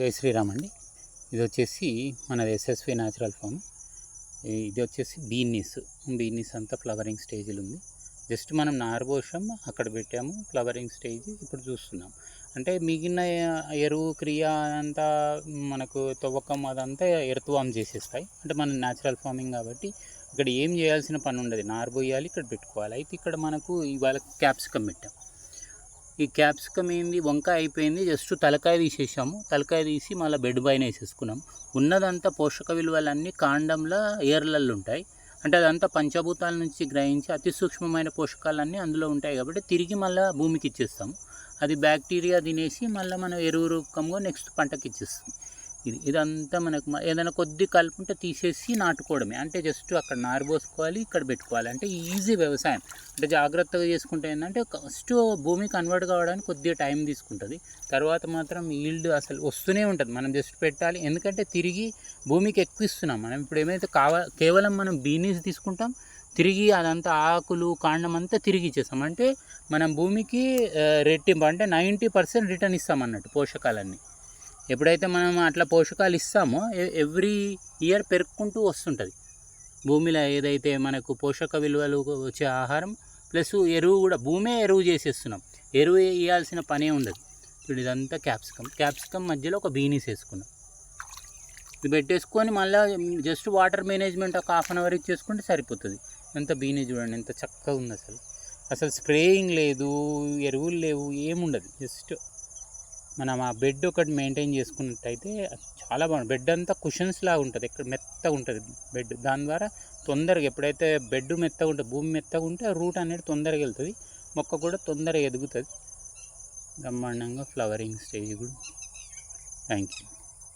జై శ్రీరామ్ అండి. ఇది వచ్చేసి మనది ఎస్ఎస్వి న్యాచురల్ ఫామ్. ఇది వచ్చేసి బీనీస్ అంతా ఫ్లవరింగ్ స్టేజ్లో ఉంది. జస్ట్ మనం నారబోషం అక్కడ పెట్టాము, ఫ్లవరింగ్ స్టేజ్ ఇప్పుడు చూస్తున్నాం. అంటే మిగిలిన ఎరువు క్రియ అంతా మనకు తవ్వకం అదంతా ఎర్త్వామ్ చేసేస్తాయి. అంటే మన న్యాచురల్ ఫార్మింగ్ కాబట్టి ఇక్కడ ఏం చేయాల్సిన పని ఉండదు, నారబోయాలి, ఇక్కడ పెట్టుకోవాలి. అయితే ఇక్కడ మనకు ఇవాళ క్యాప్సికమ్ పెట్టాం. ఈ క్యాప్సికమ్ ఏంది, వంకాయ అయిపోయింది, జస్ట్ తలకాయ తీసేసాము. తలకాయ తీసి మళ్ళీ బెడ్ పైన వేసేసుకున్నాం. ఉన్నదంతా పోషక విలువలన్నీ కాండంలో ఏర్లల్లో ఉంటాయి. అంటే అదంతా పంచభూతాల నుంచి గ్రహించి అతి సూక్ష్మమైన పోషకాలన్నీ అందులో ఉంటాయి కాబట్టి తిరిగి మళ్ళీ భూమికి ఇచ్చేస్తాము. అది బ్యాక్టీరియా తినేసి మళ్ళీ మనం ఎరువు రూపంగా నెక్స్ట్ పంటకి ఇచ్చేస్తాం. ఇదంతా మనకు ఏదైనా కొద్ది కలుపు ఉంటే తీసేసి నాటుకోవడమే. అంటే జస్ట్ అక్కడ నారు పోసుకోవాలి, ఇక్కడ పెట్టుకోవాలి. అంటే ఈజీ వ్యవసాయం. అంటే జాగ్రత్తగా చేసుకుంటే ఏంటంటే ఫస్ట్ భూమి కన్వర్ట్ కావడానికి కొద్దిగా టైం తీసుకుంటుంది. తర్వాత మాత్రం ఈల్డ్ అసలు వస్తూనే ఉంటుంది. మనం జస్ట్ పెట్టాలి, ఎందుకంటే తిరిగి భూమికి ఎక్కువ ఇస్తున్నాం. మనం ఇప్పుడు ఏమైతే కేవలం మనం బీనీస్ తీసుకుంటాం, తిరిగి అదంతా ఆకులు కాండం అంతా తిరిగి ఇచ్చేస్తాం. అంటే మనం భూమికి రెట్టింపు, అంటే 90% రిటర్న్ ఇస్తాం అన్నట్టు పోషకాలన్నీ. ఎప్పుడైతే మనం అట్లా పోషకాలు ఇస్తామో ఎవ్రీ ఇయర్ పెరుక్కుంటూ వస్తుంటుంది భూమిలో. ఏదైతే మనకు పోషక విలువలు వచ్చే ఆహారం ప్లస్ ఎరువు కూడా భూమే ఎరువు చేసేస్తున్నాం. ఎరువు వేయాల్సిన పనే ఉండదు. ఇప్పుడు ఇదంతా క్యాప్సికమ్ మధ్యలో ఒక బీనీస్ వేసుకున్నాం. ఇది పెట్టేసుకొని మళ్ళీ జస్ట్ వాటర్ మేనేజ్మెంట్ ఒక హాఫ్ అన్ అవర్ ఇచ్చేసుకుంటే సరిపోతుంది. ఎంత బీనీ చూడండి ఎంత చక్కగా ఉంది. అసలు స్ప్రేయింగ్ లేదు, ఎరువులు లేవు, ఏముండదు. జస్ట్ మనం ఆ బెడ్ ఒకటి మెయింటైన్ చేసుకున్నట్టయితే చాలా బాగుంటుంది. బెడ్ అంతా కుషన్స్ లాగా ఉంటుంది, ఎక్కడ మెత్తగా ఉంటుంది బెడ్. దాని ద్వారా తొందరగా ఎప్పుడైతే బెడ్ మెత్తగా ఉంటుంది, భూమి మెత్తగా ఉంటే రూట్ అనేది తొందరగా వెళ్తుంది, మొక్క కూడా తొందరగా ఎదుగుతుంది. బ్రహ్మాండంగా ఫ్లవరింగ్ స్టేజ్ కూడా. Thank you.